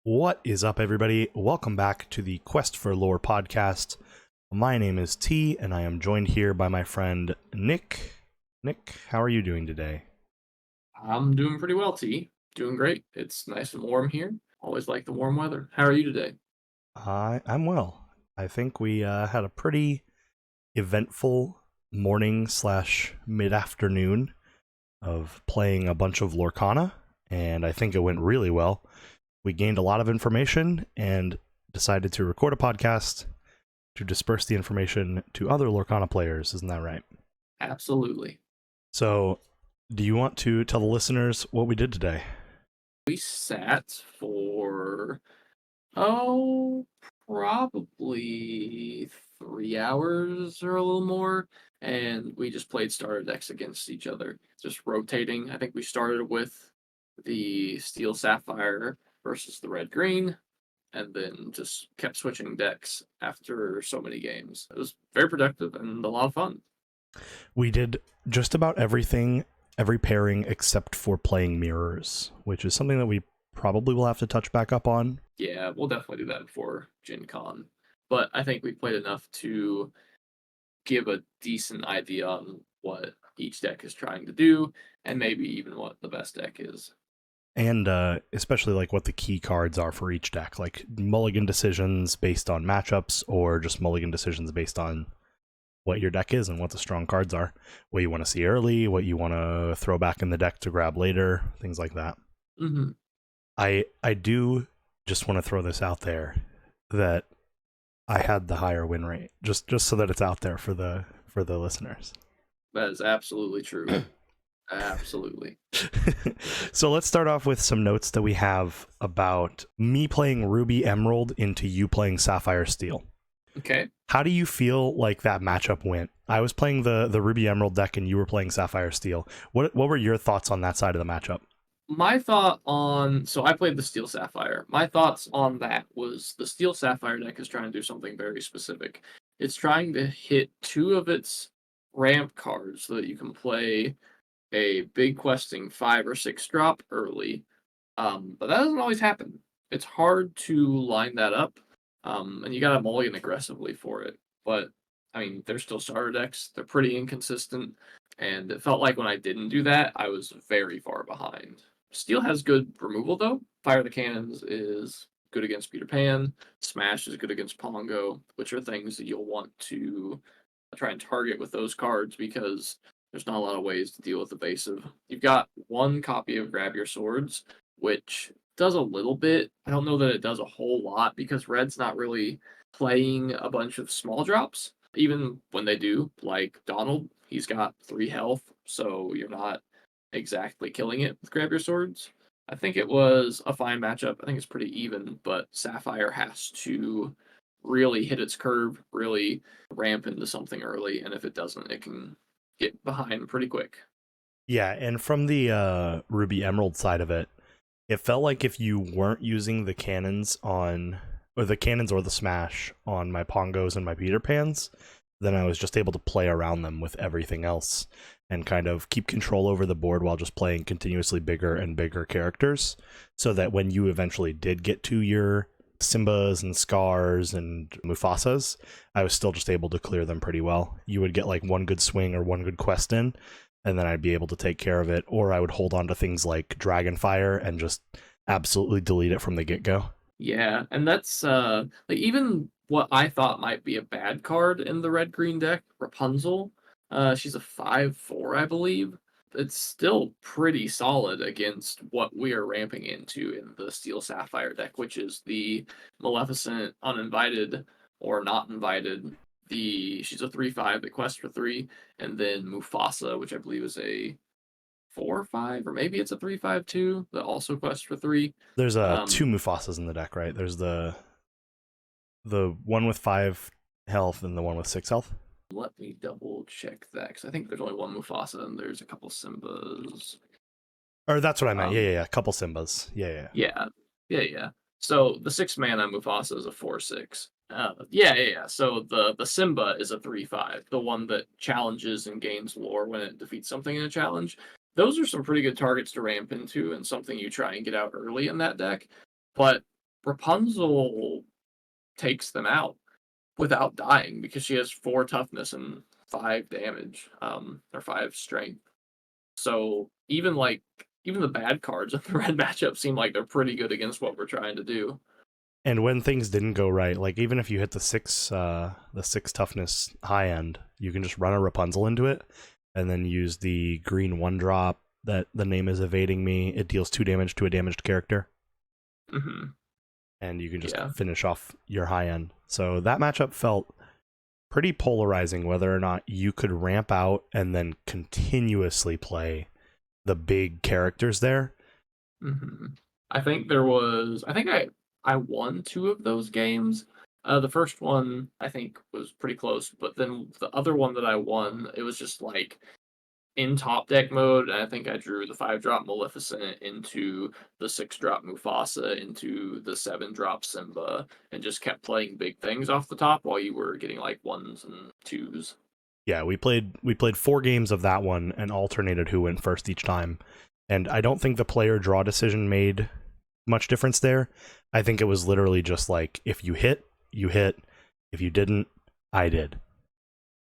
What is up, everybody? Welcome back to the Quest for Lore podcast. My name is T, and I am joined here by my friend Nick. Nick, how are you doing today? I'm doing pretty well, T. Doing great. It's nice and warm here. Always like the warm weather. How are you today? I'm well. I think we had a pretty eventful morning slash mid-afternoon of playing a bunch of Lorcana, and I think it went really well. We gained a lot of information and decided to record a podcast to disperse the information to other Lorcana players. Isn't that right? Absolutely. So, do you want to tell the listeners what we did today? We sat for, probably 3 hours or a little more, and we just played starter decks against each other, just rotating. I think we started with the Steel Sapphire versus the Red Green, and then just kept switching decks after so many games. It was very productive and a lot of fun. We did just about everything, every pairing except for playing mirrors, which is something that we probably will have to touch back up on. Yeah, we'll definitely do that before Gencon. But I think we played enough to give a decent idea on what each deck is trying to do, and maybe even what the best deck is. And especially like what the key cards are for each deck, like mulligan decisions based on matchups, or just mulligan decisions based on what your deck is and what the strong cards are, what you want to see early, what you want to throw back in the deck to grab later, things like that. Mm-hmm. I do just want to throw this out there that I had the higher win rate, just so that it's out there for the listeners. That is absolutely true. Absolutely. So let's start off with some notes that we have about me playing Ruby Emerald into you playing Sapphire Steel. Okay. How do you feel like that matchup went? I was playing the Ruby Emerald deck and you were playing Sapphire Steel. What were your thoughts on that side of the matchup? My thought on so I played the Steel Sapphire. My thoughts on that was the Steel Sapphire deck is trying to do something very specific. It's trying to hit two of its ramp cards so that you can play a big questing 5 or 6 drop early. But that doesn't always happen. It's hard to line that up. And you gotta mulligan aggressively for it. But I mean, they're still starter decks. They're pretty inconsistent. And it felt like when I didn't do that, I was very far behind. Steel has good removal though. Fire the Cannons is good against Peter Pan. Smash is good against Pongo, which are things that you'll want to try and target with those cards because there's not a lot of ways to deal with evasive. You've got one copy of Grab Your Swords, which does a little bit. I don't know that it does a whole lot because Red's not really playing a bunch of small drops. Even when they do, like Donald, he's got 3 health, so you're not exactly killing it with Grab Your Swords. I think it was a fine matchup. I think it's pretty even, but Sapphire has to really hit its curve, really ramp into something early, and if it doesn't, it can get behind pretty quick. Yeah, and from the Ruby Emerald side of it, it felt like if you weren't using the cannons or the smash on my Pongos and my Peter Pans, then I was just able to play around them with everything else and kind of keep control over the board while just playing continuously bigger and bigger characters, so that when you eventually did get to your Simbas and Scars and Mufasas, I was still just able to clear them pretty well. You would get like one good swing or one good quest in, and then I'd be able to take care of it, or I would hold on to things like Dragonfire and just absolutely delete it from the get-go. Yeah, and that's like even what I thought might be a bad card in the red green deck, Rapunzel. She's a 5/4, I believe. It's still pretty solid against what we are ramping into in the Steel Sapphire deck, which is the Maleficent Uninvited or Not Invited. She's a 3/5 that quests for 3, and then Mufasa, which I believe is a 4/5, or maybe it's a 3/5 too, that also quests for 3. There's Um, two Mufasas in the deck, right? There's the one with 5 health and the one with 6 health. Let me double check that because I think there's only one Mufasa and there's a couple Simbas. Or that's what I meant. Um, Yeah. A couple Simbas. Yeah. yeah. So the 6 mana Mufasa is a 4/6. Yeah. So the Simba is a 3/5, the one that challenges and gains lore when it defeats something in a challenge. Those are some pretty good targets to ramp into and something you try and get out early in that deck. But Rapunzel takes them out without dying because she has 4 toughness and 5 damage, or 5 strength. So even the bad cards in the red matchup seem like they're pretty good against what we're trying to do. And when things didn't go right, like even if you hit the 6 toughness high end, you can just run a Rapunzel into it, and then use the green 1-drop that the name is evading me. It deals 2 damage to a damaged character, Hmm. and you can just Yeah. finish off your high end. So that matchup felt pretty polarizing, whether or not you could ramp out and then continuously play the big characters there. Hmm. I think there was. I think I won 2 of those games. The first one I think was pretty close, but then the other one that I won, it was just like in top deck mode, and I think I drew the 5-drop Maleficent into the 6-drop Mufasa into the 7-drop Simba, and just kept playing big things off the top while you were getting like 1s and 2s. Yeah, we played 4 games of that one and alternated who went first each time. And I don't think the player draw decision made much difference there. I think it was literally just like, if you hit, you hit. If you didn't, I did.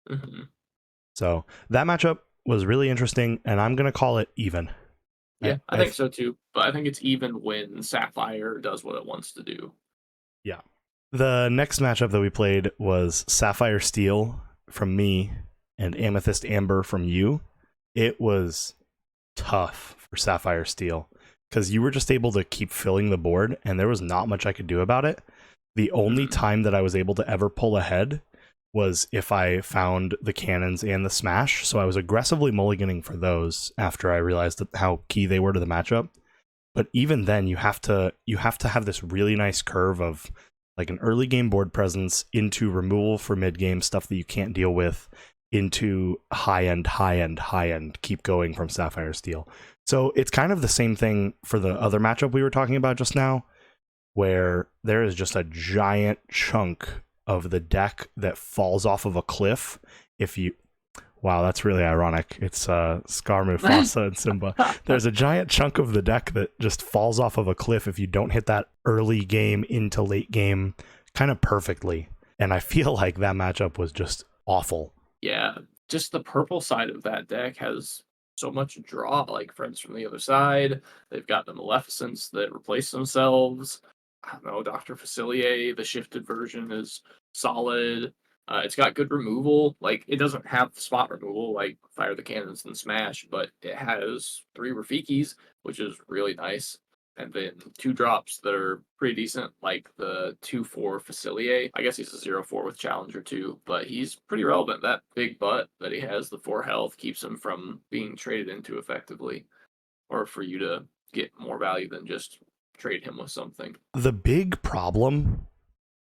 Hmm. So that matchup was really interesting, and I'm gonna call it even. Yeah, I I think so too. But I think it's even when Sapphire does what it wants to do. Yeah. The next matchup that we played was Sapphire Steel from me and Amethyst Amber from you. It was tough for Sapphire Steel because you were just able to keep filling the board, and there was not much I could do about it. The only Mhm. time that I was able to ever pull ahead was if I found the cannons and the smash, so I was aggressively mulliganing for those after I realized how key they were to the matchup. But even then, you have to have this really nice curve of like an early game board presence into removal for mid game stuff that you can't deal with, into high end, high end, high end, keep going from Sapphire Steel. So it's kind of the same thing for the other matchup we were talking about just now, where there is just a giant chunk of the deck that falls off of a cliff if you. Wow, that's really ironic. It's Scar, Mufasa, and Simba. There's a giant chunk of the deck that just falls off of a cliff if you don't hit that early game into late game kind of perfectly. And I feel like that matchup was just awful. Yeah, just the purple side of that deck has so much draw, like Friends from the Other Side. They've got the Maleficents that replace themselves. I don't know, Dr. Facilier, the shifted version is solid. It's got good removal. Like, it doesn't have spot removal like Fire the Cannons and Smash, but it has 3 Rafikis, which is really nice. And then 2 drops that are pretty decent, like the 2/4 Facilier. I guess he's a 0/4 with Challenger too, but he's pretty relevant. That big butt that he has, the 4 health, keeps him from being traded into effectively, or for you to get more value than just trade him with something. The big problem,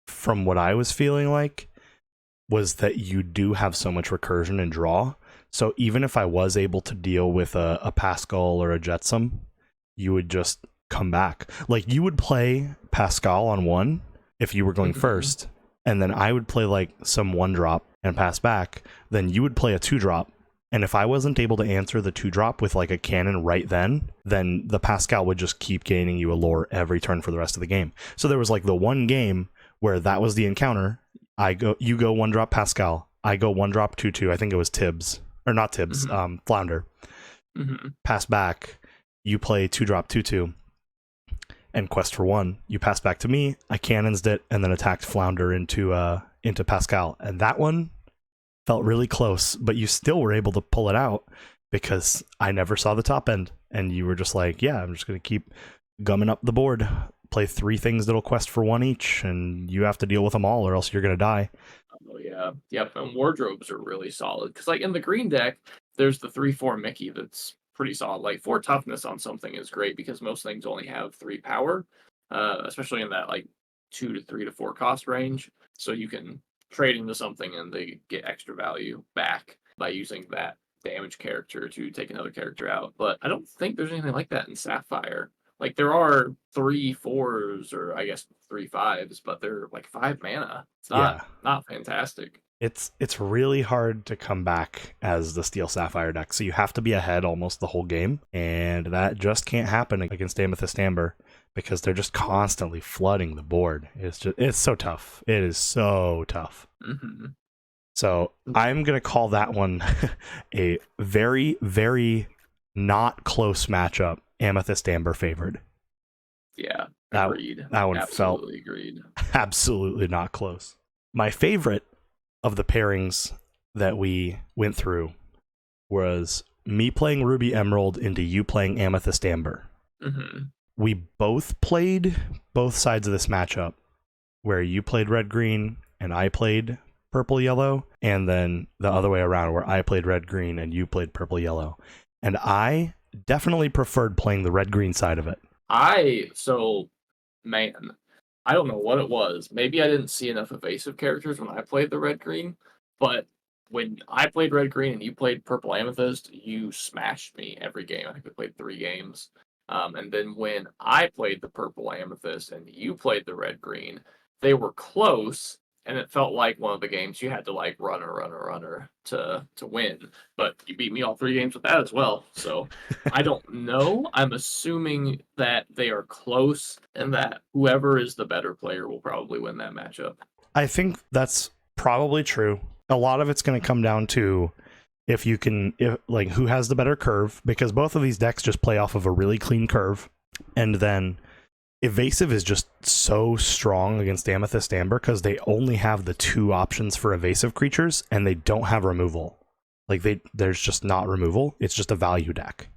from what I was feeling like, was that you do have so much recursion and draw. So even if I was able to deal with a Pascal or a Jetsam, you would just come back. Like, you would play Pascal on 1 if you were going Mhm. first, and then I would play like some 1-drop and pass back. Then you would play a 2-drop. And if I wasn't able to answer the 2-drop with like a cannon right then the Pascal would just keep gaining you a lore every turn for the rest of the game. So there was like the one game where that was the encounter. You go 1-drop Pascal. I go 1-drop 2/2. I think it was Tibbs. Or not Tibbs, Mhm. Flounder. Mhm. Pass back. You play 2-drop 2/2 and quest for 1. You pass back to me. I cannonsed it and then attacked Flounder into Pascal. And that one felt really close, but you still were able to pull it out because I never saw the top end. And you were just like, yeah, I'm just going to keep gumming up the board. Play 3 things that'll quest for 1 each, and you have to deal with them all or else you're going to die. Oh yeah, yep. And wardrobes are really solid because, like in the green deck, there's the 3/4 Mickey that's pretty solid. Like 4 toughness on something is great because most things only have 3 power, especially in that like 2 to 3 to 4 cost range. So you can trade into something and they get extra value back by using that damage character to take another character out. But I don't think there's anything like that in Sapphire. Like there are 3/4s or I guess 3/5s, but they're like 5 mana. It's not Yeah. not fantastic. It's really hard to come back as the Steel Sapphire deck, so you have to be ahead almost the whole game, and that just can't happen against Amethyst Amber because they're just constantly flooding the board. It's so tough. It is so tough. Mm-hmm. So I'm gonna call that one a very, very not close matchup. Amethyst Amber favored. Yeah, That agreed. that one Absolutely agreed. absolutely not close. My favorite of the pairings that we went through was me playing Ruby Emerald into you playing Amethyst Amber. Mm-hmm. We both played both sides of this matchup, where you played red green and I played purple yellow, and then the other way around where I played red green and you played purple yellow. And I definitely preferred playing the red green side of it. Man, I don't know what it was. Maybe I didn't see enough evasive characters when I played the red green, but when I played red green and you played purple amethyst, you smashed me every game. I think we played 3 games. And then when I played the purple amethyst and you played the red green, they were close, and it felt like one of the games you had to like runner to win. But you beat me all 3 games with that as well. So I don't know. I'm assuming that they are close and that whoever is the better player will probably win that matchup. I think that's probably true. A lot of it's going to come down to if who has the better curve, because both of these decks just play off of a really clean curve, and then evasive is just so strong against Amethyst Amber because they only have the 2 options for evasive creatures and they don't have removal. There's just not removal. It's just a value deck.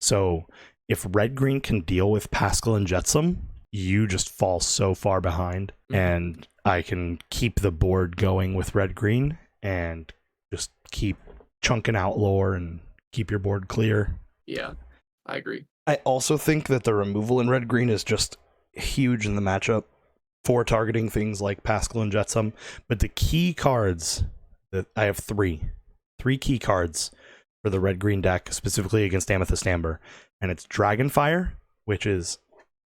So if red green can deal with Pascal and Jetsam, you just fall so far behind, and I can keep the board going with red green and just keep chunking out lore and keep your board clear. Yeah, I agree. I also think that the removal in red green is just huge in the matchup for targeting things like Pascal and Jetsam. But the key cards that I have three key cards for the red green deck, specifically against Amethyst Amber, and it's Dragonfire, which is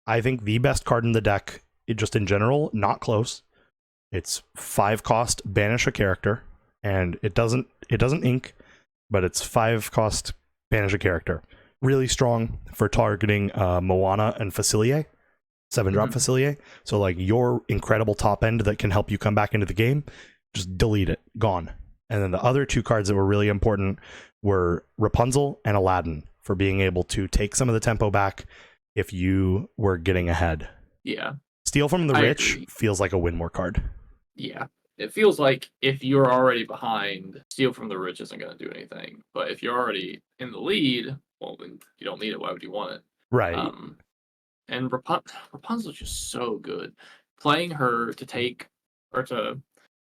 I think the best card in the deck, just in general, not close. It's 5 cost, banish a character, and it doesn't ink, but it's 5 cost, banish a character. Really strong for targeting Moana and Facilier, 7-drop Facilier. So like your incredible top end that can help you come back into the game, just delete it, gone. And then the other 2 cards that were really important were Rapunzel and Aladdin, for being able to take some of the tempo back if you were getting ahead. Yeah. Steal from the Rich feels like a win more card. Yeah. It feels like if you're already behind, Steal from the Rich isn't going to do anything. But if you're already in the lead, well, then you don't need it. Why would you want it? Right. And Rapunzel's just so good. Playing her to take, or to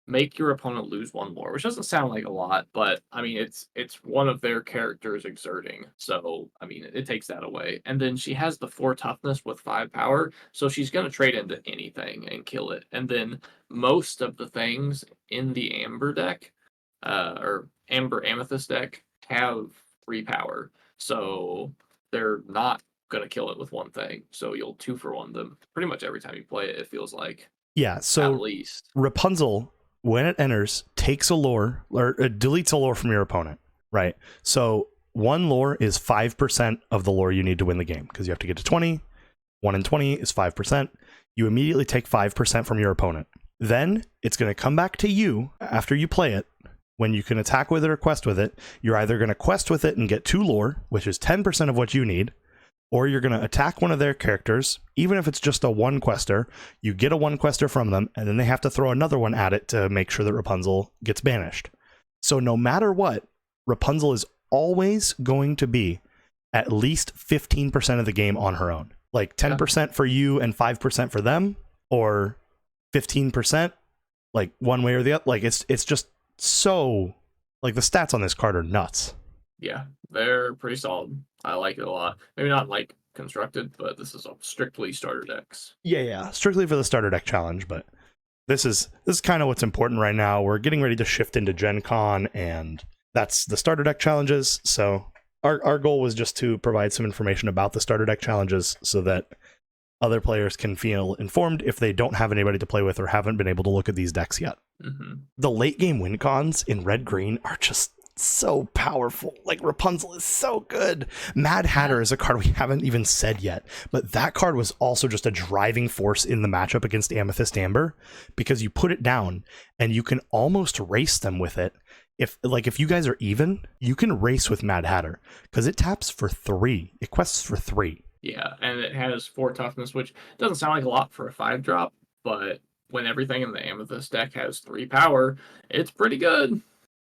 make your opponent lose 1 more, which doesn't sound like a lot, but I mean it's one of their characters exerting. So I mean it takes that away. And then she has the 4 toughness with 5 power, so she's gonna trade into anything and kill it. And then most of the things in the Amber deck, or Amber Amethyst deck, have 3 power. So they're not gonna kill it with 1 thing. So you'll 2-for-1 them pretty much every time you play it, it feels like. Yeah, so at least Rapunzel, when it enters, takes a lore, or deletes a lore from your opponent, right? So 1 lore is 5% of the lore you need to win the game, because you have to get to 20. 1 in 20 is 5%. You immediately take 5% from your opponent. Then it's going to come back to you after you play it. When you can attack with it or quest with it, you're either going to quest with it and get 2 lore, which is 10% of what you need, or you're going to attack one of their characters. Even if it's just a 1 quester, you get a 1 quester from them, and then they have to throw another one at it to make sure that Rapunzel gets banished. So no matter what, Rapunzel is always going to be at least 15% of the game on her own. Like 10% for you and 5% for them, or 15%, like one way or the other. Like it's just so, like the stats on this card are nuts. Yeah, they're pretty solid. I like it a lot. Maybe not like constructed, but this is strictly starter decks. Yeah, strictly for the starter deck challenge, but this is kind of what's important right now. We're getting ready to shift into Gencon, and that's the starter deck challenges. So our goal was just to provide some information about the starter deck challenges so that other players can feel informed if they don't have anybody to play with or haven't been able to look at these decks yet. The late game win cons in red green are just so powerful. Like Rapunzel is so good. Mad Hatter is a card we haven't even said yet, but that card was also just a driving force in the matchup against Amethyst Amber, because you put it down and you can almost race them with it. If you guys are even, you can race with Mad Hatter because it taps for 3. It quests for 3. Yeah, and it has 4 toughness, which doesn't sound like a lot for a 5-drop, but when everything in the Amethyst deck has 3 power, it's pretty good.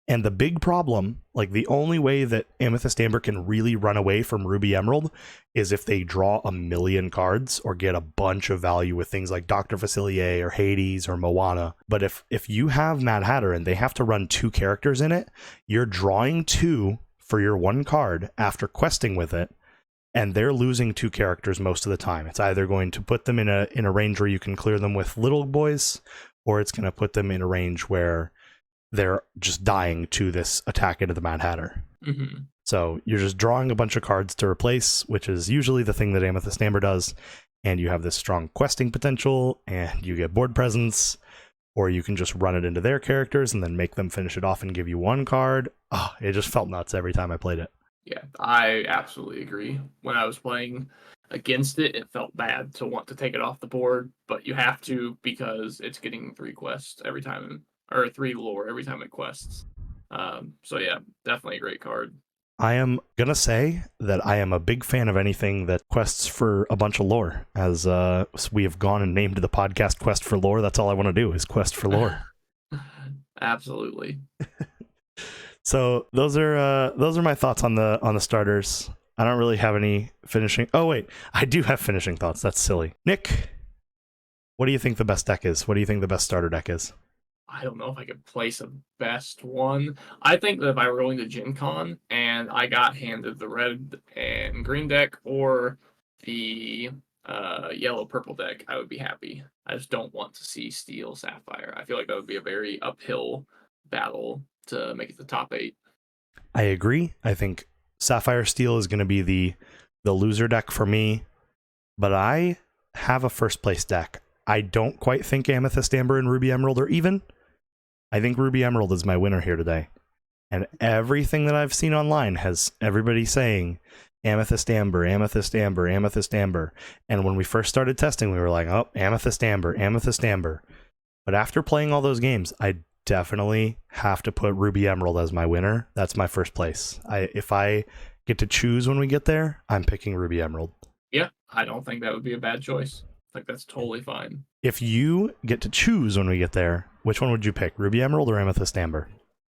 And the big problem, like the only way that Amethyst Amber can really run away from Ruby Emerald is if they draw a million cards or get a bunch of value with things like Dr. Facilier or Hades or Moana. But if you have Mad Hatter and they have to run 2 characters in it, you're drawing 2 for your 1 card after questing with it, and they're losing 2 characters most of the time. It's either going to put them in a range where you can clear them with little boys, or it's going to put them in a range where they're just dying to this attack into the Mad Hatter. So you're just drawing a bunch of cards to replace, which is usually the thing that Amethyst Amber does, and you have this strong questing potential, and you get board presence, or you can just run it into their characters and then make them finish it off and give you 1 card. Oh, it just felt nuts every time I played it. Yeah, I absolutely agree. When I was playing against it, it felt bad to want to take it off the board, but you have to because it's getting 3 quests every time, or 3 lore every time it quests. So yeah, definitely a great card. I am gonna say that I am a big fan of anything that quests for a bunch of lore. As we have gone and named the podcast Quest for Lore, that's all I want to do is quest for lore. Absolutely. So those are my thoughts on the starters. I don't really have any finishing. Oh wait, I do have finishing thoughts. That's silly. Nick, what do you think the best deck is? What do you think the best starter deck is? I don't know if I could place a best one. I think that if I were going to Gencon and I got handed the red and green deck or the yellow purple deck, I would be happy. I just don't want to see Steel Sapphire. I feel like that would be a very uphill battle to make it the top 8. I agree. I think Sapphire Steel is going to be the loser deck for me, but I have a first place deck. I don't quite think Amethyst Amber and Ruby Emerald are even. I think Ruby Emerald is my winner here today. And everything that I've seen online has everybody saying Amethyst Amber, Amethyst Amber, Amethyst Amber. And when we first started testing, we were like, oh, Amethyst Amber, Amethyst Amber. But after playing all those games, I definitely have to put Ruby Emerald as my winner. That's my first place. If I get to choose when we get there, I'm picking Ruby Emerald. Yeah, I don't think that would be a bad choice. I think that's totally fine. If you get to choose when we get there, which one would you pick, Ruby Emerald or Amethyst Amber?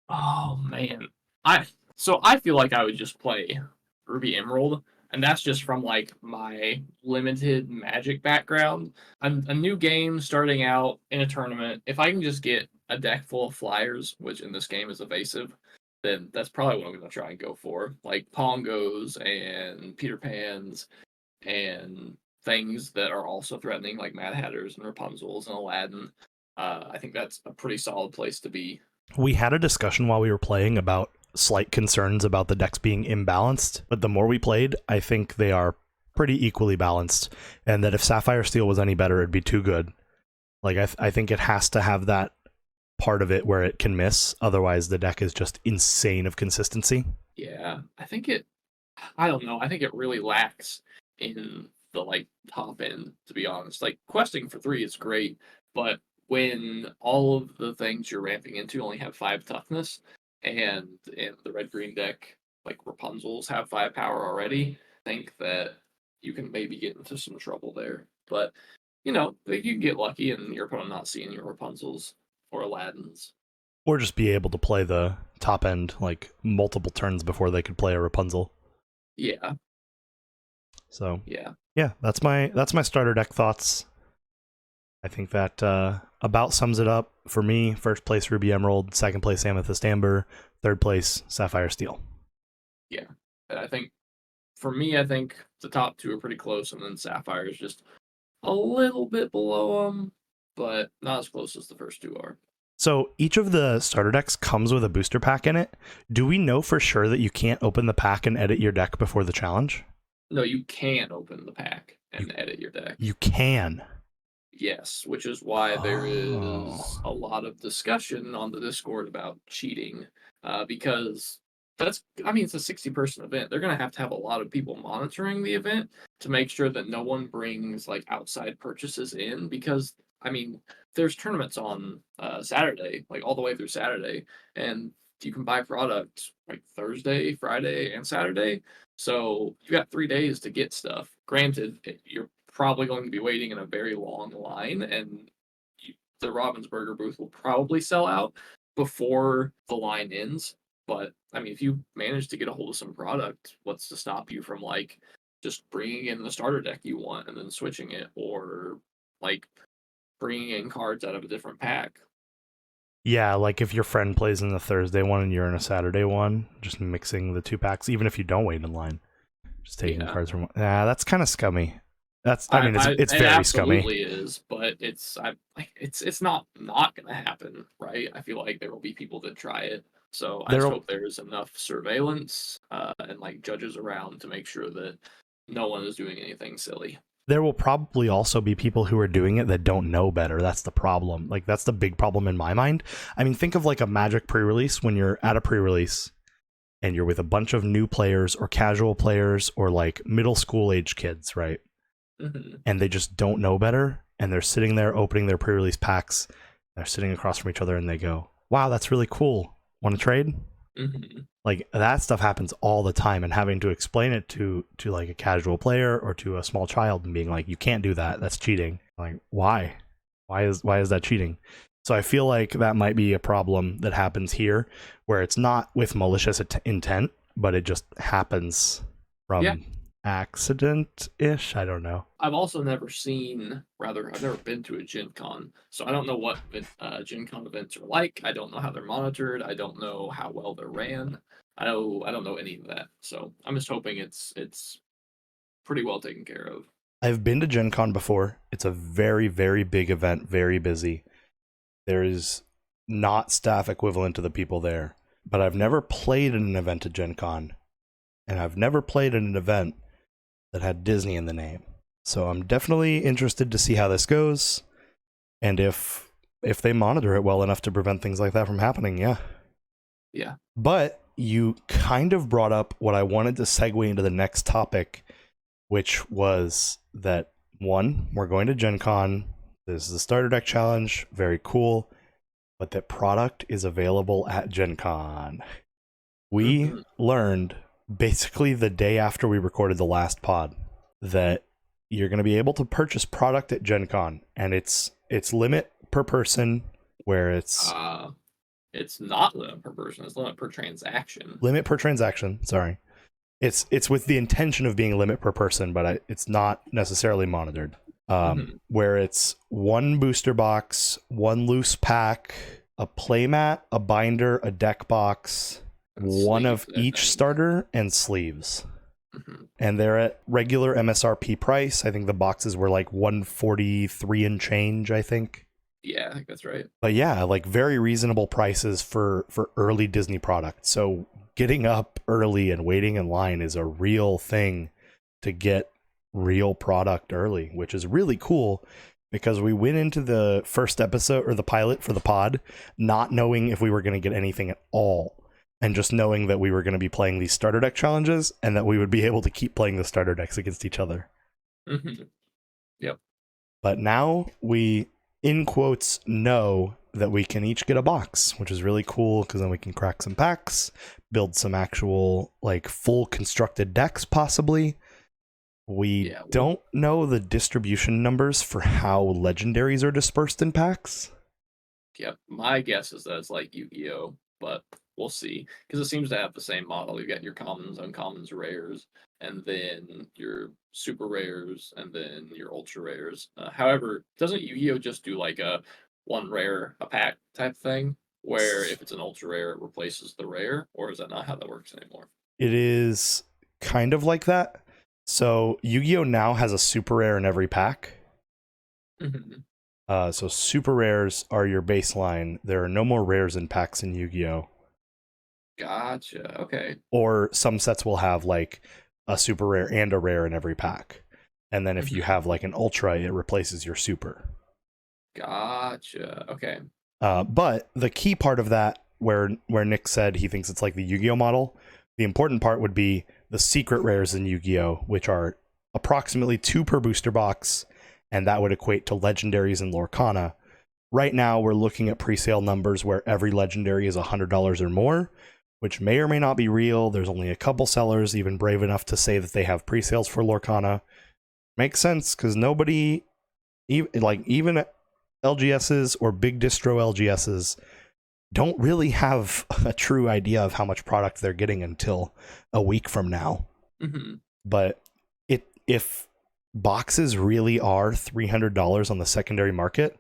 Oh man, I feel like I would just play Ruby Emerald, and that's just from like my limited Magic background. A new game starting out in a tournament. If I can just get a deck full of flyers, which in this game is evasive, then that's probably what I'm going to try and go for, like Pongos and Peter Pans and things that are also threatening, like Mad Hatters and Rapunzels and Aladdin. I think that's a pretty solid place to be. We had a discussion while we were playing about slight concerns about the decks being imbalanced, but the more we played, I think they are pretty equally balanced, and that if Sapphire Steel was any better, it'd be too good. Like, I think it has to have that part of it where it can miss, otherwise the deck is just insane of consistency. Yeah, I don't know, I think it really lacks in the, like, top end, to be honest. Like, questing for 3 is great, but when all of the things you're ramping into only have 5 toughness, and in the red-green deck, like Rapunzel's have 5 power already, I think that you can maybe get into some trouble there. But, you know, you can get lucky and your opponent not seeing your Rapunzels or Aladdins. Or just be able to play the top end, like, multiple turns before they could play a Rapunzel. Yeah. So, yeah, that's my starter deck thoughts. I think that about sums it up for me. First place, Ruby Emerald. Second place, Amethyst Amber. Third place, Sapphire Steel. Yeah. And I think, for me, I think the top 2 are pretty close, and then Sapphire is just a little bit below them, but not as close as the first 2 are. So each of the starter decks comes with a booster pack in it. Do we know for sure that you can't open the pack and edit your deck before the challenge? No, you can open the pack and edit your deck. You can. Yes, which is why there is Oh. a lot of discussion on the Discord about cheating, because that's, I mean, it's a 60-person event. They're going to have a lot of people monitoring the event to make sure that no one brings like outside purchases in, because I mean, there's tournaments on Saturday, like all the way through Saturday, and you can buy product like Thursday, Friday, and Saturday. So you got 3 days to get stuff. Granted, you're probably going to be waiting in a very long line, and the Ravensburger booth will probably sell out before the line ends. But I mean, if you manage to get a hold of some product, what's to stop you from like just bringing in the starter deck you want and then switching it, or like bringing in cards out of a different pack? Yeah, like if your friend plays in the Thursday one and you're in a Saturday one, just mixing the two packs, even if you don't wait in line, just taking Yeah, cards from. Yeah, that's kind of scummy. I mean, it's it very scummy. absolutely is, but it's not gonna happen, right? I feel like there will be people that try it, so I just There hope there is enough surveillance and like judges around to make sure that no one is doing anything silly. there will probably also be people who are doing it that don't know better. That's the problem. Like that's the big problem in my mind. I mean, think of like a Magic pre-release when you're at a pre-release and you're with a bunch of new players or casual players or like middle school age kids, right? Hmm. And they just don't know better and they're sitting there opening their pre-release packs. They're sitting across from each other and they go, "Wow, that's really cool. Want to trade?" Hmm. Like that stuff happens all the time, and having to explain it to like a casual player or to a small child and being like, "You can't do that. That's cheating." Like, why? Why is that cheating? So I feel like that might be a problem that happens here, where it's not with malicious intent, but it just happens Yeah, from accident ish. I don't know. I've also never seen, rather, I've never been to a Gen Con, so I don't know what Gen Con events are like. I don't know how they're monitored. I don't know how well they're ran. I don't know any of that. So I'm just hoping it's pretty well taken care of. I've been to Gen Con before. It's a very, very big event, very busy. There is not staff equivalent to the people there. But I've never played in an event at Gen Con, and I've never played in an event that had Disney in the name. So I'm definitely interested to see how this goes, and if they monitor it well enough to prevent things like that from happening, yeah. Yeah. But you kind of brought up what I wanted to segue into the next topic, which was that one, we're going to Gen Con. This is the starter deck challenge, very cool, but that product is available at Gen Con. We Hmm. learned basically the day after we recorded the last pod that you're going to be able to purchase product at Gen Con, and it's limit per person, where it's Uh, it's not limit per person. It's limit per transaction. limit per transaction. Sorry, it's with the intention of being limit per person, but it's not necessarily monitored. Hmm. Where it's one booster box, one loose pack, a playmat, a binder, a deck box, And one of sleeves, I each think. starter, and sleeves. Hmm. And they're at regular MSRP price. I think the boxes were like 143 and change, I think. Yeah, I think that's right. But yeah, like very reasonable prices for early Disney products. So getting up early and waiting in line is a real thing to get real product early, which is really cool because we went into the first episode or the pilot for the pod not knowing if we were going to get anything at all, and just knowing that we were going to be playing these starter deck challenges and that we would be able to keep playing the starter decks against each other. Hmm. Yep. But now we, in quotes, know that we can each get a box, which is really cool because then we can crack some packs, build some actual like full constructed decks possibly. We Yeah. don't know the distribution numbers for how legendaries are dispersed in packs. Yep. My guess is that it's like Yu-Gi-Oh, but we'll see. Because it seems to have the same model. You got your commons, uncommons, rares, and then your super rares, and then your ultra rares. However, doesn't Yu-Gi-Oh just do like a one rare a pack type thing, where if it's an ultra rare, it replaces the rare, or is that not how that works anymore? It is kind of like that. So Yu-Gi-Oh now has a super rare in every pack. Hmm. So super rares are your baseline. There are no more rares in packs in Yu-Gi-Oh. Gotcha. Okay. Or some sets will have like a super rare and a rare in every pack. And then if you Hmm. have like an ultra, it replaces your super. Gotcha. Okay. But the key part of that, where Nick said he thinks it's like the Yu-Gi-Oh model, the important part would be the secret rares in Yu-Gi-Oh, which are approximately 2 per booster box, and that would equate to legendaries in Lorcana. Right now, we're looking at pre-sale numbers where every legendary is $100 or more, which may or may not be real. There's only a couple sellers even brave enough to say that they have pre-sales for Lorcana. Makes sense, because nobody, even LGSs or big distro LGSs, don't really have a true idea of how much product they're getting until a week from now. Mm-hmm. But if boxes really are $300 on the secondary market,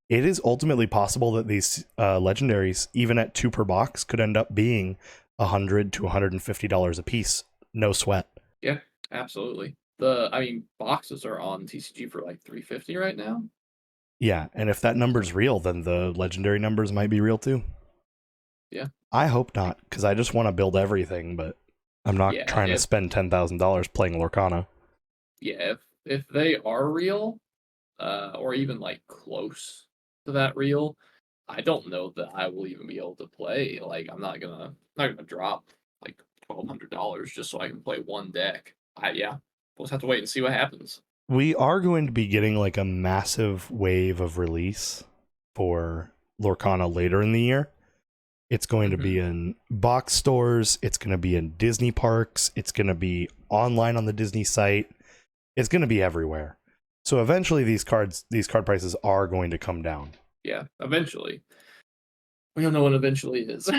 it is ultimately possible that these legendaries, even at 2 per box, could end up being $100 to $150 a piece. No sweat. Yeah, absolutely. Boxes are on TCG for like 350 right now. Yeah, and if that number's real, then the legendary numbers might be real too. Yeah. I hope not, because I just want to build everything, but I'm not Yeah, trying to spend $10,000 playing Lorcana. yeah, if they are real, or even like close to that real, I don't know that I will even be able to play. Like, I'm not gonna drop like $1,200 just so I can play one deck. Yeah, we'll just have to wait and see what happens. We are going to be getting like a massive wave of release for Lorcana later in the year. It's going to be in box stores. It's going to be in Disney parks. It's going to be online on the Disney site. It's going to be everywhere. So eventually these card prices are going to come down. Yeah, eventually. We don't know what eventually is.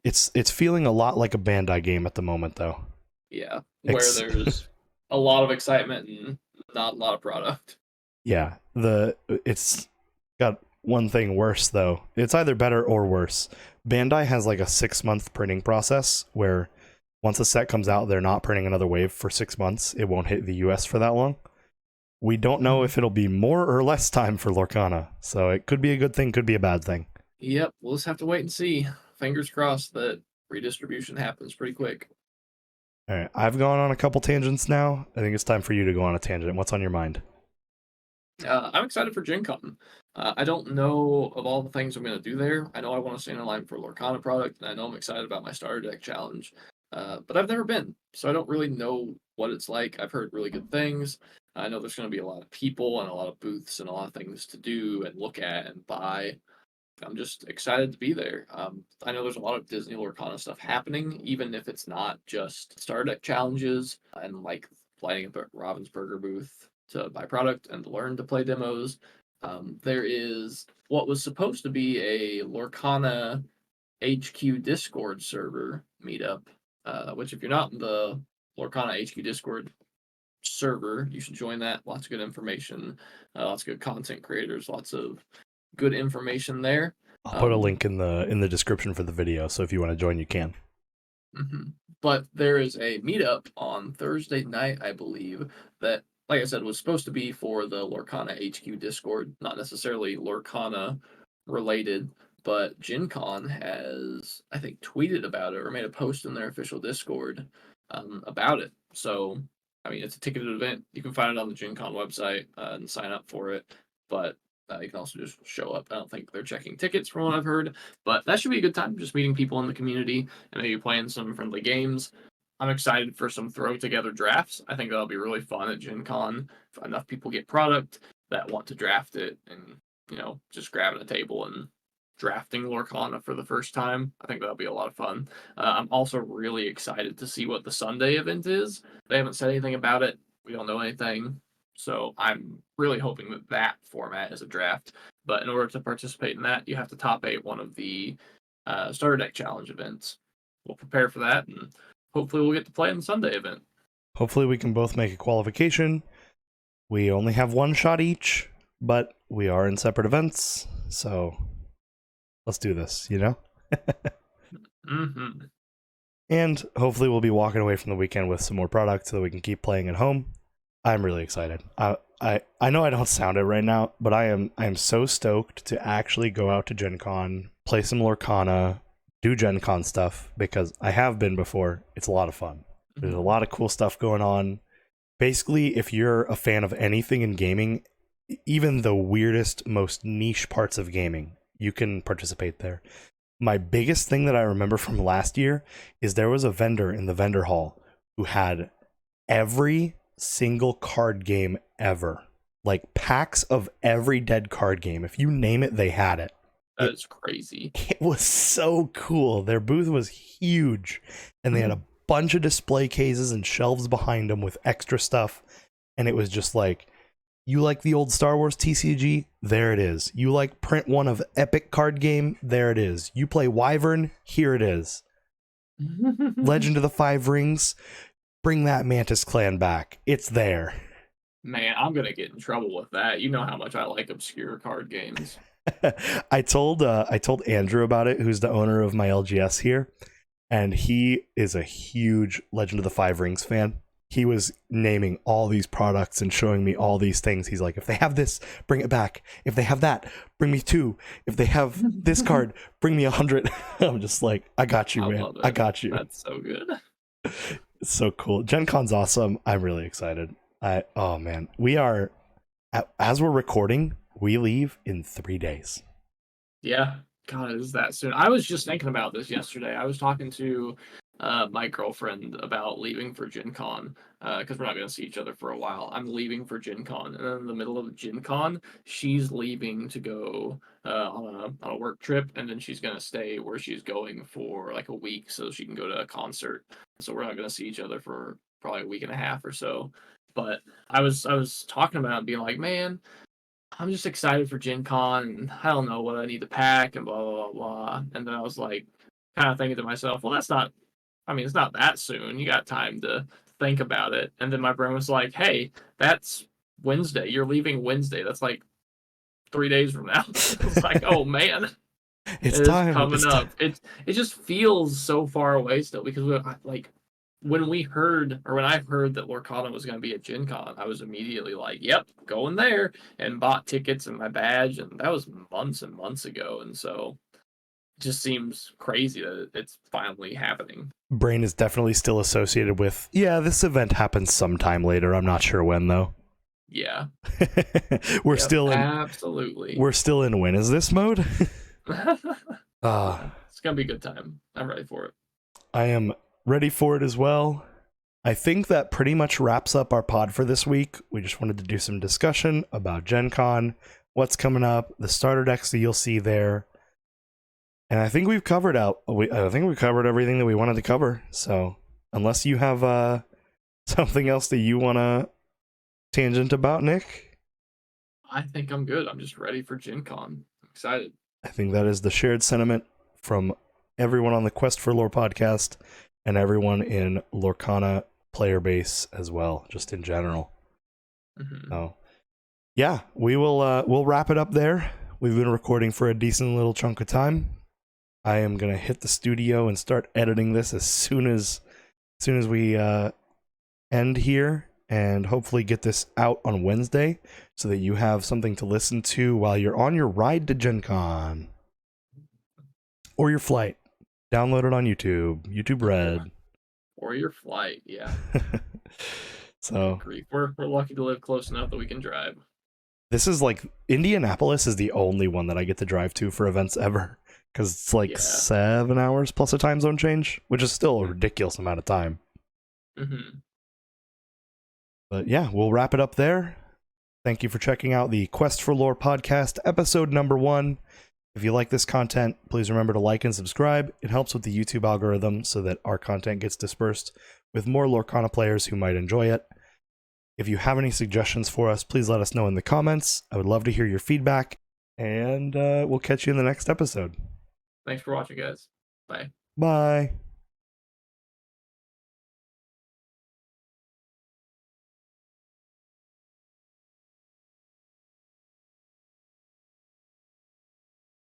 It's feeling a lot like a Bandai game at the moment, though. Yeah, where there's a lot of excitement and not a lot of product. Yeah, it's got one thing worse though. It's either better or worse. Bandai has like a 6-month printing process where once a set comes out, they're not printing another wave for 6 months. It won't hit the US for that long. We don't know if it'll be more or less time for Lorcana, so it could be a good thing, could be a bad thing. Yep, we'll just have to wait and see. Fingers crossed that redistribution happens pretty quick. All right, I've gone on a couple tangents now. I think it's time for you to go on a tangent. What's on your mind? I'm excited for Gencon. I don't know of all the things I'm going to do there. I know I want to stay in line for Lorcana product, and I know I'm excited about my starter deck challenge. But I've never been, so I don't really know what it's like. I've heard really good things. I know there's going to be a lot of people and a lot of booths and a lot of things to do and look at and buy. I'm just excited to be there. I know there's a lot of Disney Lorcana stuff happening, even if it's not just starter deck challenges and like lighting up at Ravensburger booth to buy product and learn to play demos. There is what was supposed to be a Lorcana HQ Discord server meetup, which if you're not in the Lorcana HQ Discord server, you should join that. Lots of good information, lots of good content creators, lots of good information there. I'll put a link in the description for the video, so if you want to join, you can. But there is a meetup on Thursday night, I believe, that, like I said, was supposed to be for the Lorcana HQ Discord, not necessarily Lorcana related, but Gencon has, I think, tweeted about it or made a post in their official Discord about it. So, it's a ticketed event. You can find it on the Gencon website and sign up for it. But you can also just show up. I don't think they're checking tickets from what I've heard, but that should be a good time. Just meeting people in the community and maybe playing some friendly games. I'm excited for some throw together drafts. I think that'll be really fun at Gen Con. If enough people get product that want to draft it and, just grabbing a table and drafting Lorcana for the first time. I think that'll be a lot of fun. I'm also really excited to see what the Sunday event is. They haven't said anything about it. We don't know anything. So I'm really hoping that format is a draft. But in order to participate in that, you have to top 8 one of the starter deck challenge events. We'll prepare for that, and hopefully we'll get to play in the Sunday event. Hopefully we can both make a qualification. We only have one shot each, but we are in separate events, so let's do this, And hopefully we'll be walking away from the weekend with some more product so that we can keep playing at home. I'm really excited. I know I don't sound it right now, but I am so stoked to actually go out to Gen Con, play some Lorcana, do Gen Con stuff, because I have been before. It's a lot of fun. There's a lot of cool stuff going on. Basically, if you're a fan of anything in gaming, even the weirdest, most niche parts of gaming, you can participate there. My biggest thing that I remember from last year is there was a vendor in the vendor hall who had every single card game ever. Like packs of every dead card game. If you name it, they had it. That is crazy. It was so cool. Their booth was huge, and they had a bunch of display cases and shelves behind them with extra stuff. And it was just like, you like the old Star Wars TCG? There it is. You like print one of Epic card game? There it is. You play Wyvern? Here it is. Legend of the Five Rings? Bring that Mantis clan back. It's there. Man, I'm gonna get in trouble with that. You know how much I like obscure card games. I told Andrew about it, who's the owner of my LGS here, and he is a huge Legend of the Five Rings fan. He was naming all these products and showing me all these things. He's like, if they have this, bring it back. If they have that, bring me 2. If they have this card, bring me 100. I'm just like, I got you, man. I got you. That's so good. It's so cool. Gencon's awesome. I'm really excited. Oh man, we are, as we're recording, we leave in 3 days. Yeah, God, is that soon? I was just thinking about this yesterday. I was talking to my girlfriend about leaving for Gen Con because we're not going to see each other for a while. I'm leaving for Gen Con, and then in the middle of Gen Con, she's leaving to go on a work trip, and then she's going to stay where she's going for like a week so she can go to a concert. So we're not going to see each other for probably a week and a half or so. But I was talking about it, being like, man, I'm just excited for Gen Con, and I don't know what I need to pack, and blah, blah, blah, blah. And then I was like, kind of thinking to myself, well, it's not that soon. You got time to think about it. And then my brain was like, hey, that's Wednesday. You're leaving Wednesday. That's like 3 days from now. It's like, oh, man. It's time. Coming up. It just feels so far away still because when I heard that Lorcana was going to be at Gen Con, I was immediately like, yep, going there, and bought tickets and my badge, and that was months and months ago, and so it just seems crazy that it's finally happening. Brain is definitely still associated with, yeah, this event happens sometime later. I'm not sure when, though. Yeah. We're still in... Absolutely. We're still in when is this mode? It's going to be a good time. I'm ready for it. I am ready for it as well. I think that pretty much wraps up our pod for this week. We just wanted to do some discussion about Gen Con, what's coming up, the starter decks that you'll see there. And I think we've covered everything that we wanted to cover. So unless you have something else that you want to tangent about, Nick? I think I'm good. I'm just ready for Gen Con. I'm excited. I think that is the shared sentiment from everyone on the Quest for Lore podcast and everyone in Lorcana player base as well, just in general. Mm-hmm. So, yeah, we'll wrap it up there. We've been recording for a decent little chunk of time. I am gonna hit the studio and start editing this as soon as we end here, and hopefully get this out on Wednesday so that you have something to listen to while you're on your ride to Gen Con or your flight. Download it on YouTube Red. Or your flight, yeah. So we're lucky to live close enough that we can drive. This is like, Indianapolis is the only one that I get to drive to for events ever, because it's like 7 hours plus a time zone change, which is still a ridiculous amount of time. Mm-hmm. But yeah, we'll wrap it up there. Thank you for checking out the Quest for Lore podcast, episode number 1. If you like this content, please remember to like and subscribe. It helps with the YouTube algorithm so that our content gets dispersed with more Lorcana players who might enjoy it. If you have any suggestions for us, please let us know in the comments. I would love to hear your feedback, and we'll catch you in the next episode. Thanks for watching, guys. Bye. Bye.